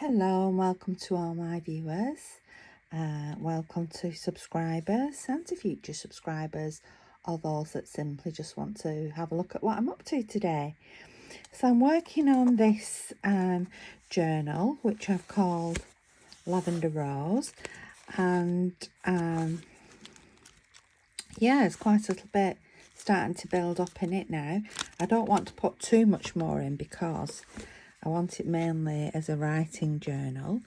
Hello and welcome to all my viewers. Welcome to subscribers and to future subscribers, or those that simply just want to have a look at what I'm up to today. So I'm working on this journal, which I've called Lavender Rose, and yeah, it's quite a little bit starting to build up in it now. I don't want to put too much more in because I want it mainly as a writing journal.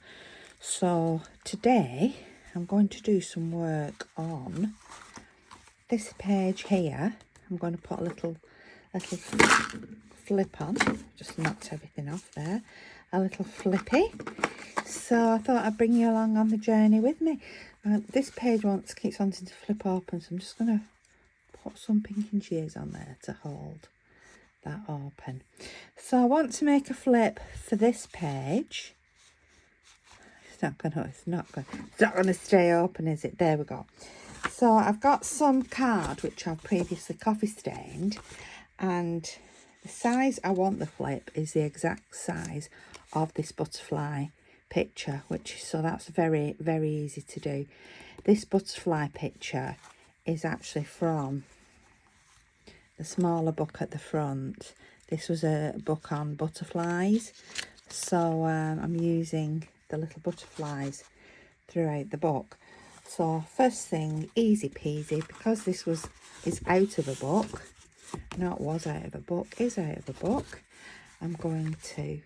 So today I'm going to do some work on this page here. I'm going to put a little flip on. Just knocked everything off there. A little flippy. So I thought I'd bring you along on the journey with me. This page keeps wanting to flip open, so I'm just going to put some pink and shears on there to hold that open. So I want to make a flip for this page. It's not going to stay open, is it? There we go. So I've got some card which I've previously coffee stained, and the size I want the flip is the exact size of this butterfly picture, so that's very, very easy to do. This butterfly picture is actually from the smaller book at the front. This was a book on butterflies, so I'm using the little butterflies throughout the book. So first thing, easy peasy, because this is out of a book. No, it was out of a book, is out of a book. I'm going to,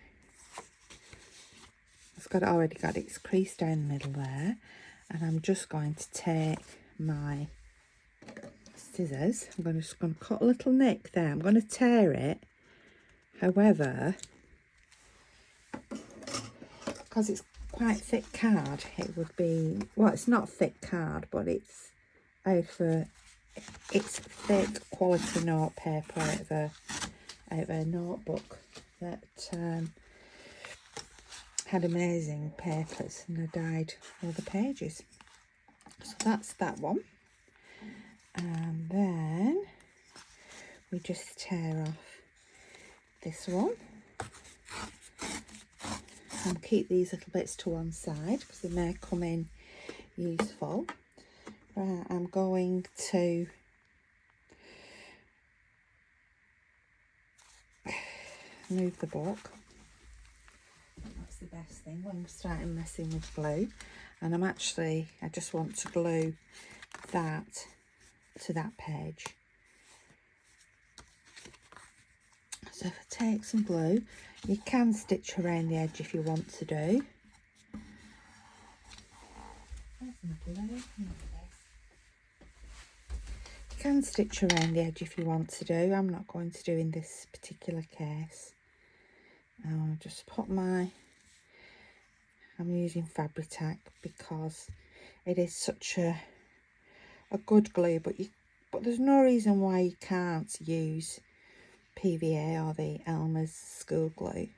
already got its crease down the middle there, and I'm just going to take my scissors. I'm just going to cut a little nick there. I'm going to tear it. However, because it's quite thick card, it would be, well, it's not thick card, but it's thick quality note paper out of a notebook that had amazing papers, and I dyed all the pages. So that's that one. And then we just tear off this one and keep these little bits to one side because they may come in useful. Right, I'm going to move the book. That's the best thing when we're starting messing with glue. And I just want to glue that to that page. So if I take some glue, you can stitch around the edge if you want to do. You can stitch around the edge if you want to do. I'm not going to do in this particular case. I'll just put I'm using Fabri-Tac because it is such a good glue, but there's no reason why you can't use PVA or the Elmer's school glue.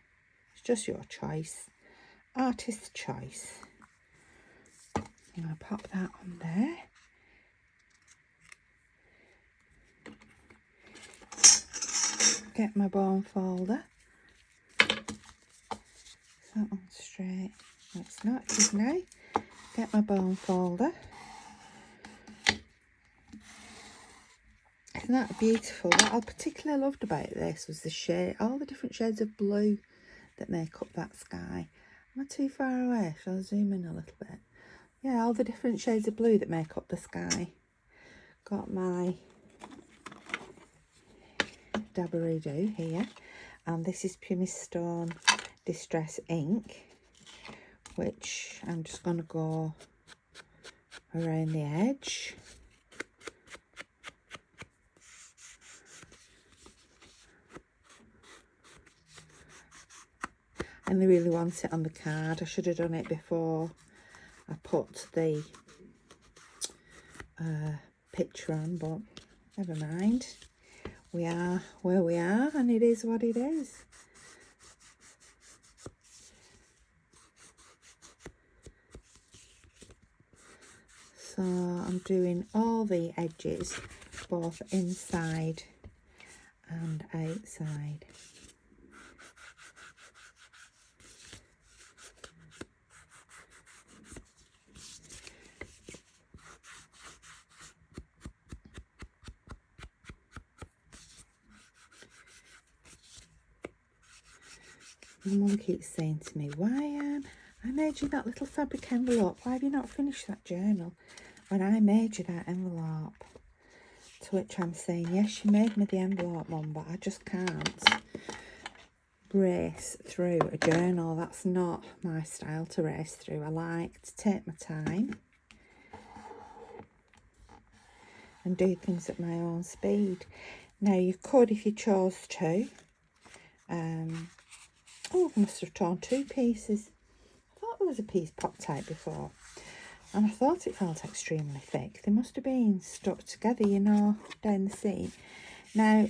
It's just your choice, artist's choice. I'm going to pop that on there. Get my bone folder. Is that one straight? No, it's not. It is now. Get my bone folder. Isn't that beautiful? What I particularly loved about this was the shade, all the different shades of blue that make up that sky. Am I too far away? Shall I zoom in a little bit? Yeah, all the different shades of blue that make up the sky. Got my Dabbery-Doo here, and this is Pumice Stone Distress ink, which I'm just going to go around the edge. And I really want it on the card. I should have done it before I put the picture on, but never mind. We are where we are, and it is what it is. So I'm doing all the edges, both inside and outside. My mum keeps saying to me, why I made you that little fabric envelope. Why have you not finished that journal? When I made you that envelope. To which I'm saying, yes, you made me the envelope, Mum, but I just can't race through a journal. That's not my style to race through. I like to take my time and do things at my own speed. Now, you could, if you chose to, oh, I must have torn 2 pieces. I thought there was a piece pop tight before, and I thought it felt extremely thick. They must have been stuck together, you know, down the seam. Now,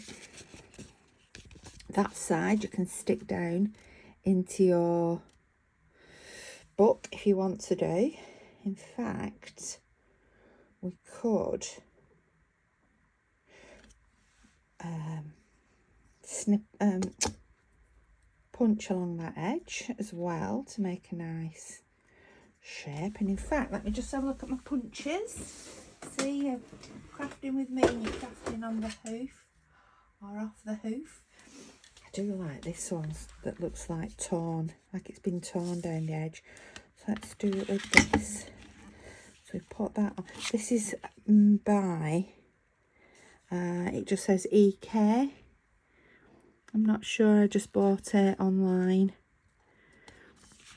that side you can stick down into your book if you want to do. In fact, we could punch along that edge as well to make a nice shape. And in fact, let me just have a look at my punches. See, you're crafting with me and you're crafting on the hoof or off the hoof. I do like this one that looks like torn, like it's been torn down the edge. So let's do it with this. So we put that on. This is by, it just says EK. I'm not sure, I just bought it online.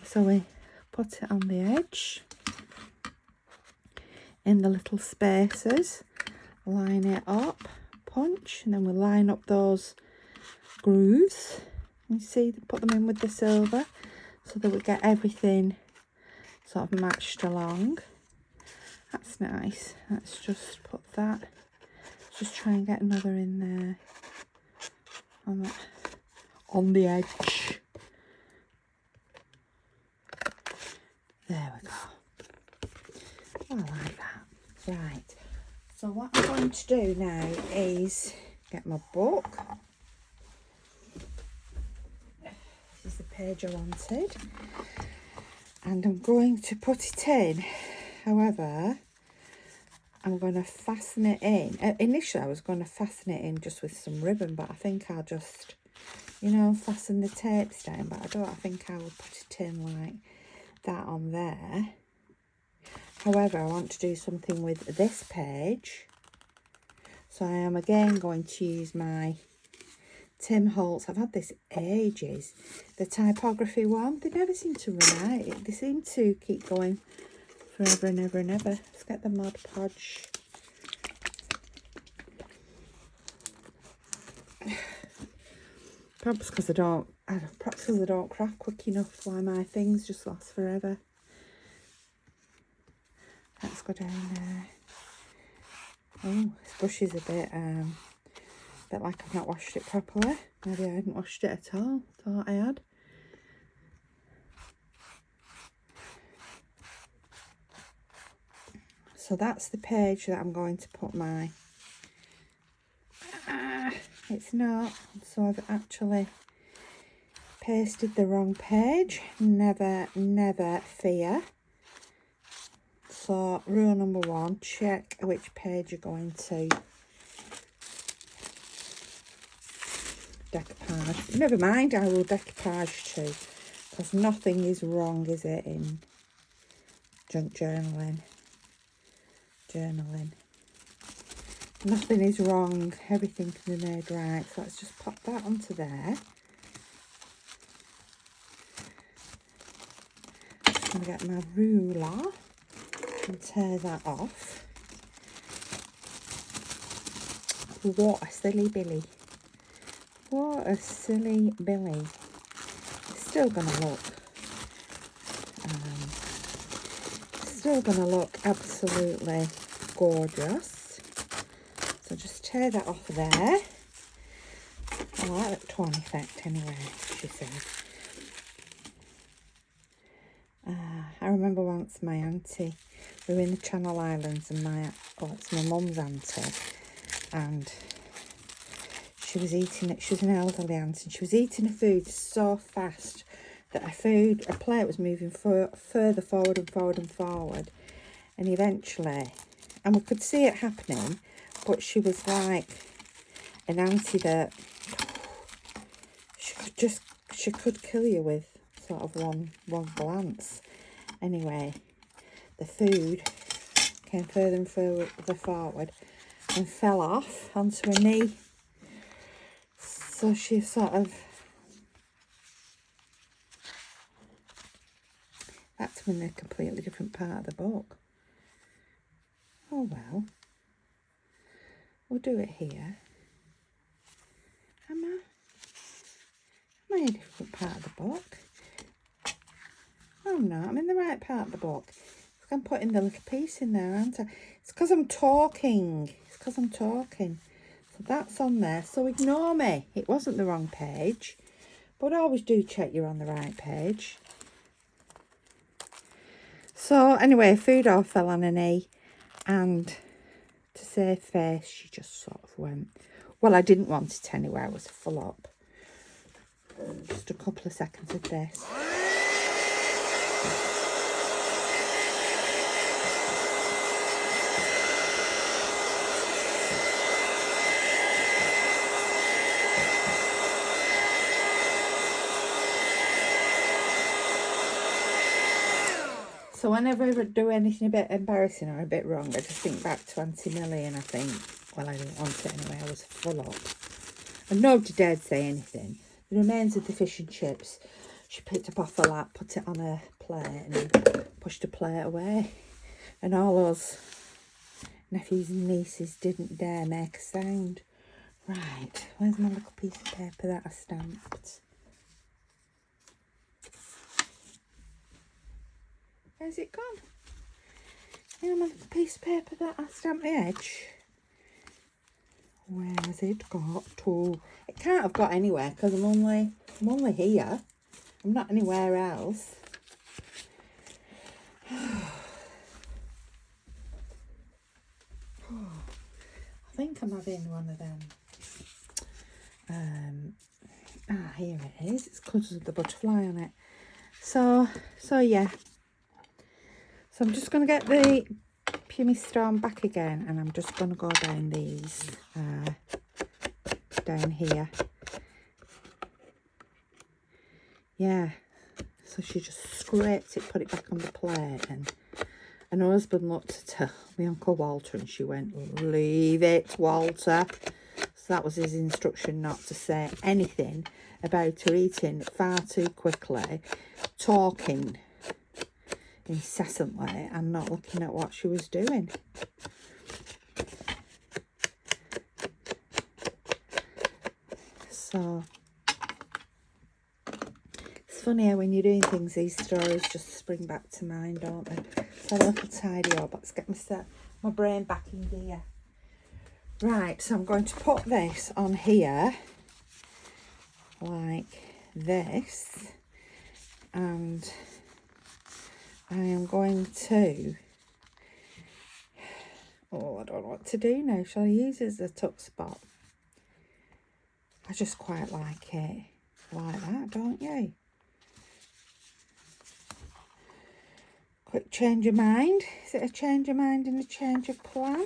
So we put it on the edge, in the little spaces, line it up, punch, and then we line up those grooves. You see, put them in with the silver so that we get everything sort of matched along. That's nice. Let's just put that. Let's just try and get another in there on the edge. There we go. I like that. Right. So what I'm going to do now is get my book. This is the page I wanted. And I'm going to put it in. However, I'm going to fasten it in. Initially, I was going to fasten it in just with some ribbon, but I think I'll just, you know, fasten the tapes down. But I think I will put it in like that on there. However, I want to do something with this page. So I am again going to use my Tim Holtz. I've had this ages. The typography one. They never seem to run out. They seem to keep going forever and ever and ever. Let's get the Mod Podge. Perhaps because I don't craft quick enough. Why my things just last forever. Let's go down there. Oh, this brush is a bit like I've not washed it properly. Maybe I hadn't washed it at all. Thought I had. So that's the page that I'm going to put my... it's not. So I've actually pasted the wrong page. Never, never fear. So rule number 1, check which page you're going to decoupage. Never mind, I will decoupage too, because nothing is wrong, is it, in junk journaling? Nothing is wrong, everything can be made right. So let's just pop that onto there. I'm just going to get my ruler and tear that off. What a silly Billy. What a silly Billy. It's still going to look absolutely gorgeous. So just tear that off there. I like that torn effect anyway, she said. I remember once my auntie, we were in the Channel Islands, and it's my mum's auntie, and she was eating it. She was an elderly auntie, and she was eating her food so fast that her plate was moving further forward and forward and forward, and eventually, and we could see it happening, but she was like an auntie that she she could kill you with sort of one glance. Anyway, the food came further and further forward and fell off onto her knee. So she sort of, that's in a completely different part of the book. Oh well, we'll do it here. Am I in a different part of the book? Oh no, I'm in the right part of the book. I'm putting the little piece in there, aren't I? It's because I'm talking. It's because I'm talking. So that's on there. So ignore me. It wasn't the wrong page. But always do check you're on the right page. So anyway, food all fell on her knee. And to save face, she just sort of went. Well, I didn't want it anyway. I was full up. Just a couple of seconds of this. So whenever I do anything a bit embarrassing or a bit wrong, I just think back to Auntie Millie and I think, well, I didn't want it anyway. I was full up. And nobody dared say anything. The remains of the fish and chips, she picked up off her lap, put it on her plate and pushed the plate away. And all us nephews and nieces didn't dare make a sound. Right, where's my little piece of paper that I stamped? Where's it gone? You know my little piece of paper that I stamped the edge? Where's it got to? It can't have got anywhere because I'm only here. I'm not anywhere else. I think I'm having one of them. Here it is. It's because of the butterfly on it. So yeah. So I'm just going to get the pumice stone back again, and I'm just going to go down these, down here. Yeah. So she just scraped it, put it back on the plate, and her husband looked at my Uncle Walter and she went, "Leave it, Walter." So that was his instruction not to say anything about her eating far too quickly, talking incessantly and not looking at what she was doing. So it's funny how when you're doing things, these stories just spring back to mind, don't they? Let's have a little tidy up. Let's get my brain back in gear. Right, so I'm going to put this on here like this, and I am going to, I don't know what to do now. Shall I use it as a tuck spot? I just quite like it like that, don't you? Quick change of mind. Is it a change of mind and a change of plan?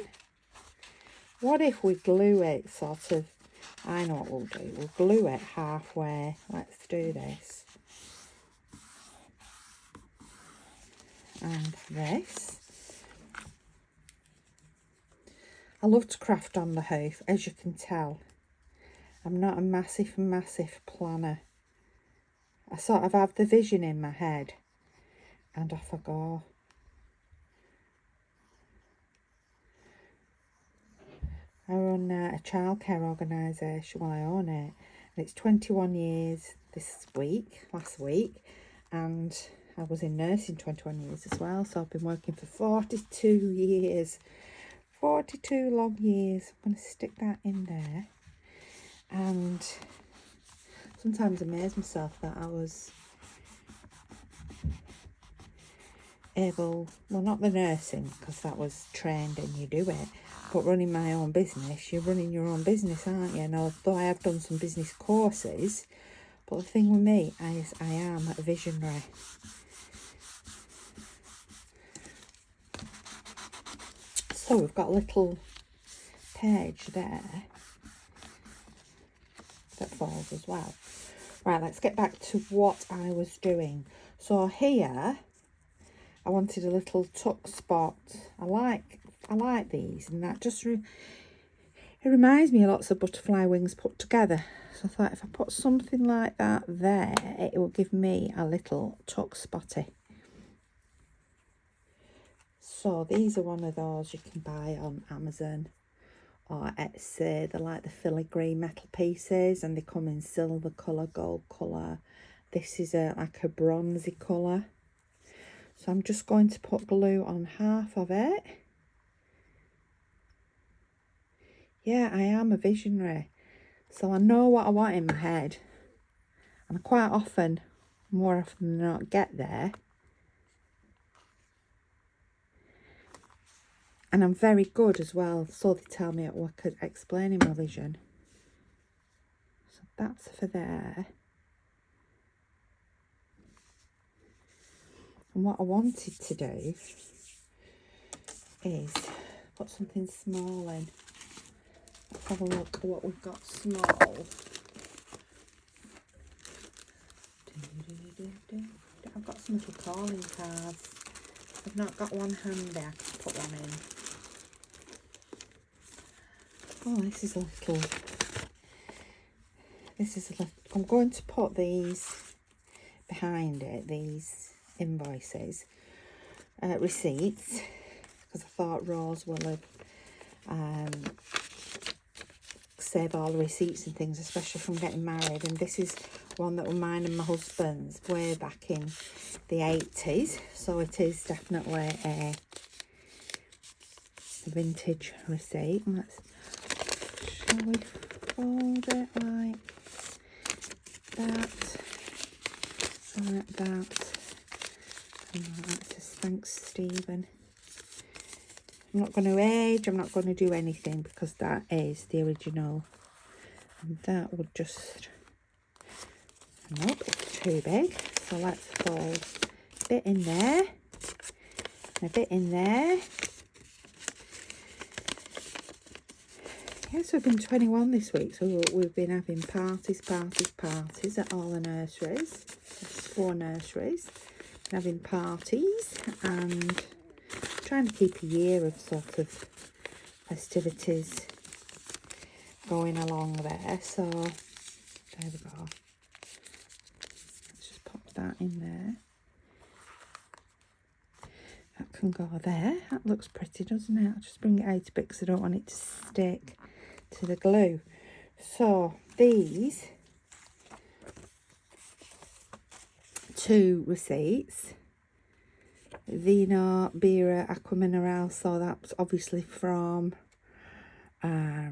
What if we glue it sort of, I know what we'll do. We'll glue it halfway. Let's do this. And this. I love to craft on the hoof, as you can tell. I'm not a massive planner. I sort of have the vision in my head and off I go. I run a childcare organisation. Well, I own it, and it's 21 years last week, and I was in nursing 21 years as well, so I've been working for 42 years. 42 long years. I'm going to stick that in there. And sometimes amaze myself that I was able, well, not the nursing, because that was trained and you do it, but running my own business. You're running your own business, aren't you? And although I have done some business courses, but the thing with me is I am a visionary. So we've got a little page there that falls as well. Right, let's get back to what I was doing. So here, I wanted a little tuck spot. I like these, and that just it reminds me of lots of butterfly wings put together. So I thought if I put something like that there, it will give me a little tuck spotty. So these are one of those you can buy on Amazon or Etsy. They're like the filigree metal pieces, and they come in silver colour, gold colour. This is like a bronzy colour. So I'm just going to put glue on half of it. Yeah, I am a visionary. So I know what I want in my head. And I quite often, more often than not, get there. And I'm very good as well. So they tell me at work at explaining my vision. So that's for there. And what I wanted to do is put something small in. Let's have a look at what we've got small. I've got some little calling cards. I've not got one handy. I can put one in. Oh, this is a little. I'm going to put these behind it. These invoices, receipts, because I thought Rose will have save all the receipts and things, especially from getting married. And this is one that were mine and my husband's way back in the 80s, so it is definitely a vintage receipt. Shall we fold it like that, like that, and that says thanks Stephen. I'm not going to age, I'm not going to do anything, because that is the original, and that would just, nope, it's too big. So let's fold a bit in there and a bit in there. Yes, we've been 21 this week, so we've been having parties at all the nurseries. There's 4 nurseries. Been having parties and trying to keep a year of sort of festivities going along there. So there we go. Let's just pop that in there. That can go there. That looks pretty, doesn't it? I'll just bring it out a bit because I don't want it to stick to the glue. So these 2 receipts, Vino Bira Aqua Mineral, so that's obviously from I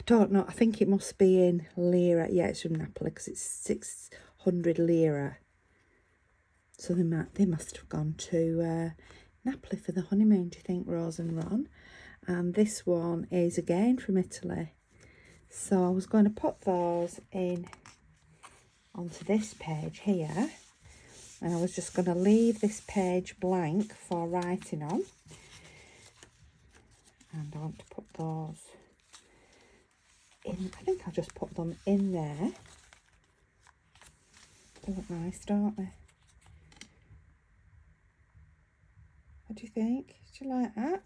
don't know, I think it must be in lira. Yeah, it's from Napoli because it's 600 lira. So they must have gone to Napoli for the honeymoon, do you think, Rose and Ron? And this one is again from Italy. So I was going to put those in onto this page here. And I was just going to leave this page blank for writing on. And I want to put those in. I think I'll just put them in there. They look nice, don't they? What do you think? Do you like that?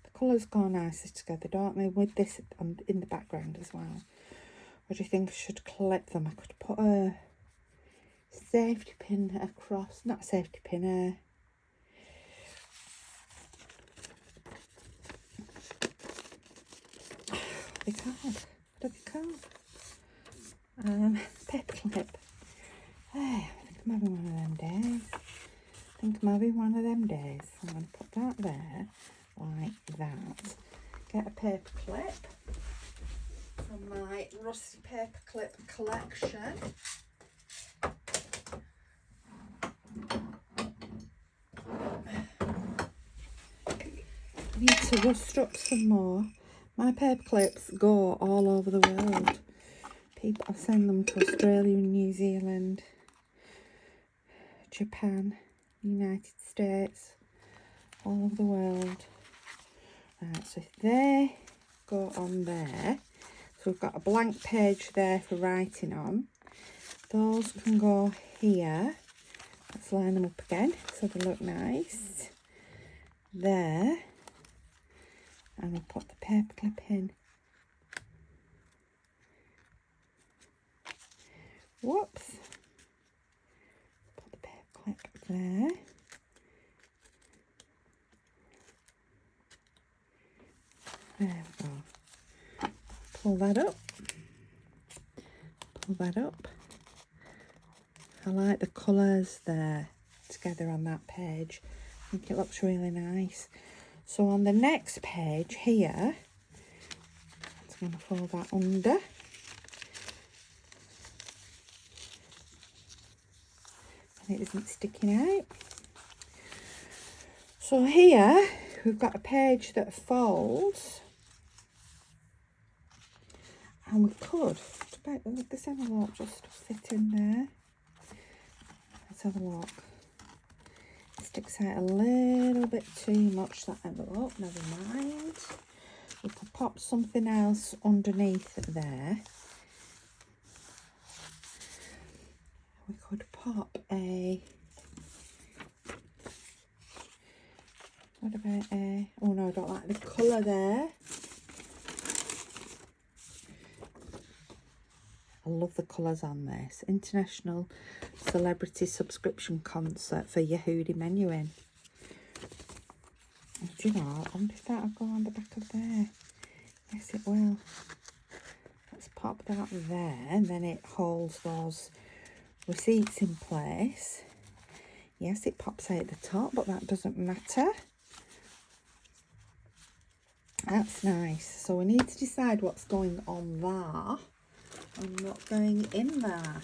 The colours go nicely together, don't they? With this in the background as well. What do you think I should clip them? I could put a safety pin across. Not a safety pin, what are they called? What are they called? Paper clip. Hey, I think I'm having one of them days. I'm going to put that there, like that. Get a paper clip from my rusty paper clip collection. I need to rust up some more. My paper clips go all over the world. I send them to Australia and New Zealand, Japan, United States, all over the world. Right, so if they go on there, So we've got a blank page there for writing on. Those can go here. Let's line them up again so they look nice. There. And we'll put the paper clip in. Whoops. Put the paper clip there. There we go. Pull that up. Pull that up. I like the colours there together on that page. I think it looks really nice. So on the next page here, I'm going to fold that under. And it isn't sticking out. So here we've got a page that folds. And we could, this envelope just fit in there. Let's have a look. It sticks out a little bit too much, that envelope, never mind. We could pop something else underneath there. We could pop a, what about a, oh no, I don't like the colour there. I love the colours on this. International Celebrity Subscription Concert for Yehudi Menuhin. Do you know, I wonder if that'll go on the back of there. Yes, it will. Let's pop that there, and then it holds those receipts in place. Yes, it pops out the top, but that doesn't matter. That's nice. So we need to decide what's going on there and what's going in there.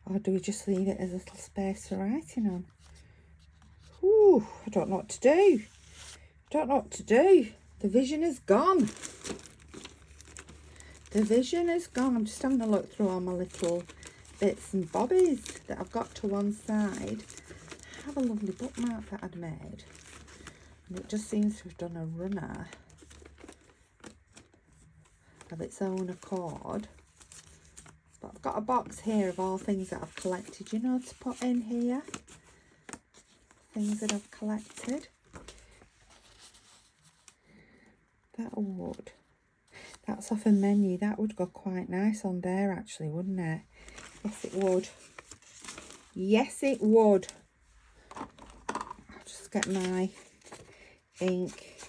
Or do we just leave it as a little space for writing on? Ooh, I don't know what to do. I don't know what to do. The vision is gone. The vision is gone. I'm just having a look through all my little bits and bobbies that I've got to one side. I have a lovely bookmark that I'd made. And it just seems to have done a runner of its own accord. But I've got a box here of all things that I've collected, you know, to put in here. Things that I've collected. That would. That's off a menu. That would go quite nice on there actually, wouldn't it? Yes, it would. Yes, it would. I'll just get my ink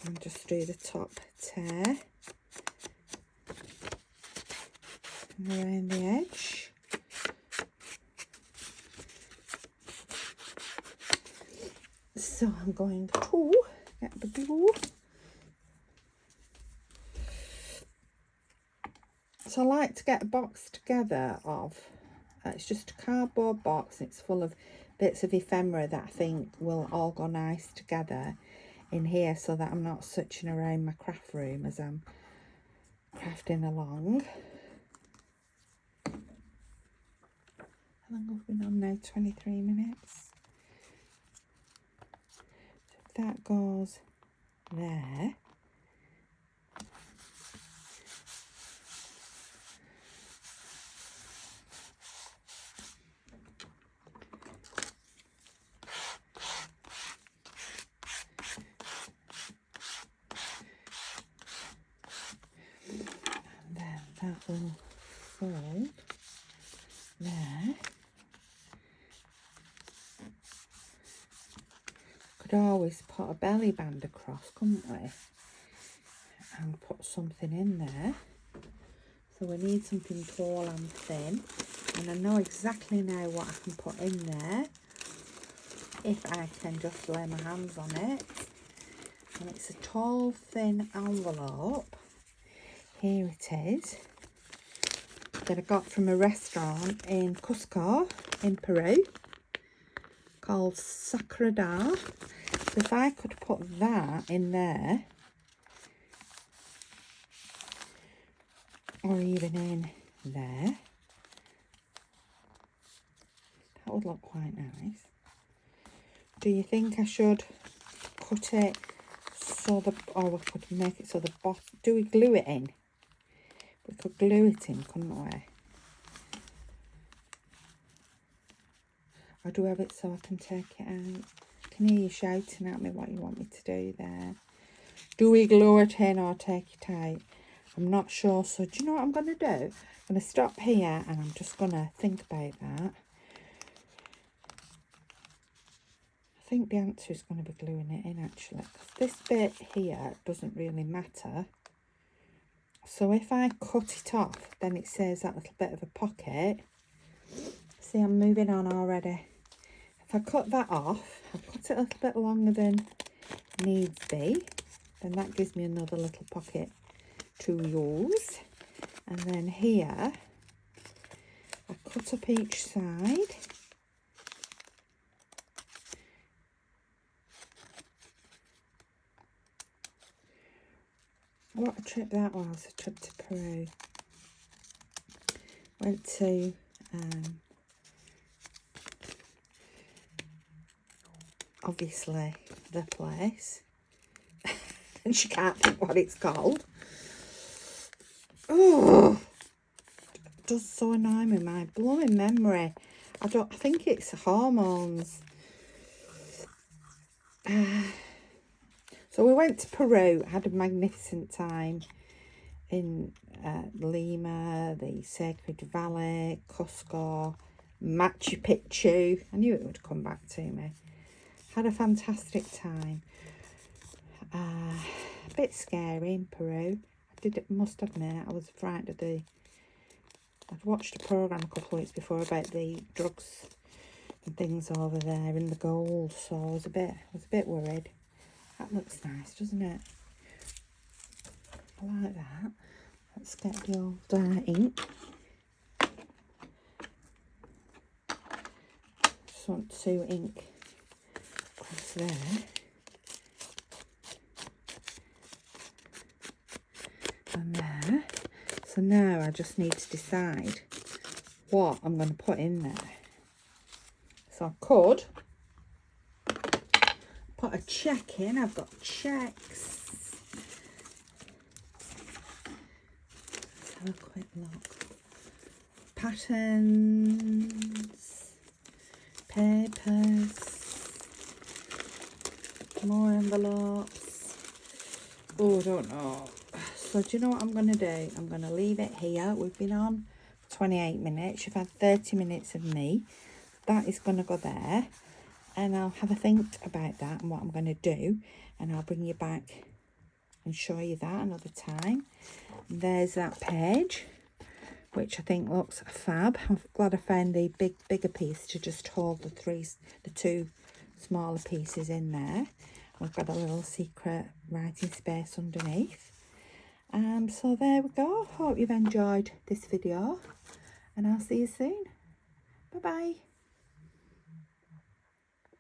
and just do the top tear and around the edge. So I'm going to get the glue. So I like to get a box together of, it's just a cardboard box. It's full of bits of ephemera that I think will all go nice together in here so that I'm not searching around my craft room as I'm crafting along. How long have we been on now? 23 minutes. So if that goes there. That will fold there. Could always put a belly band across, couldn't we? And put something in there. So we need something tall and thin. And I know exactly now what I can put in there. If I can just lay my hands on it. And it's a tall, thin envelope. Here it is, that I got from a restaurant in Cusco in Peru called Sacrada. So if I could put that in there, or even in there, that would look quite nice. Do you think I should cut it so or we could make it so the bottom, do we glue it in? We could glue it in, couldn't we? Or do we have it so I can take it out? I can hear you shouting at me what you want me to do there. Do we glue it in or take it out? I'm not sure. So do you know what I'm going to do? I'm going to stop here and I'm just going to think about that. I think the answer is going to be gluing it in actually, because this bit here doesn't really matter. So if I cut it off, then it saves that little bit of a pocket. See, I'm moving on already. If I cut that off, I've cut it a little bit longer than needs be, then that gives me another little pocket to use. And then here, I cut up each side. What a trip that was, a trip to Peru. Went to obviously the place. And she can't think what it's called. Oh, it does so annoy me, my blowing memory. I think it's hormones. So we went to Peru, had a magnificent time in Lima, the Sacred Valley, Cusco, Machu Picchu. I knew it would come back to me. Had a fantastic time. A bit scary in Peru. Must admit, I was frightened of I'd watched a programme a couple of weeks before about the drugs and things over there in the gold, so I was a bit worried. That looks nice, doesn't it? I like that. Let's get the old ink. Just want to ink across there. And there. So now I just need to decide what I'm going to put in there. So I could put a check in. I've got checks. Let's have a quick look. Patterns, papers, more envelopes. Oh, I don't know. So do you know what I'm going to do? I'm going to leave it here. We've been on 28 minutes. You've had 30 minutes of me. That is going to go there. And I'll have a think about that and what I'm going to do. And I'll bring you back and show you that another time. There's that page, which I think looks fab. I'm glad I found the bigger piece to just hold the two smaller pieces in there. We've got a little secret writing space underneath. So there we go. Hope you've enjoyed this video, and I'll see you soon. Bye bye.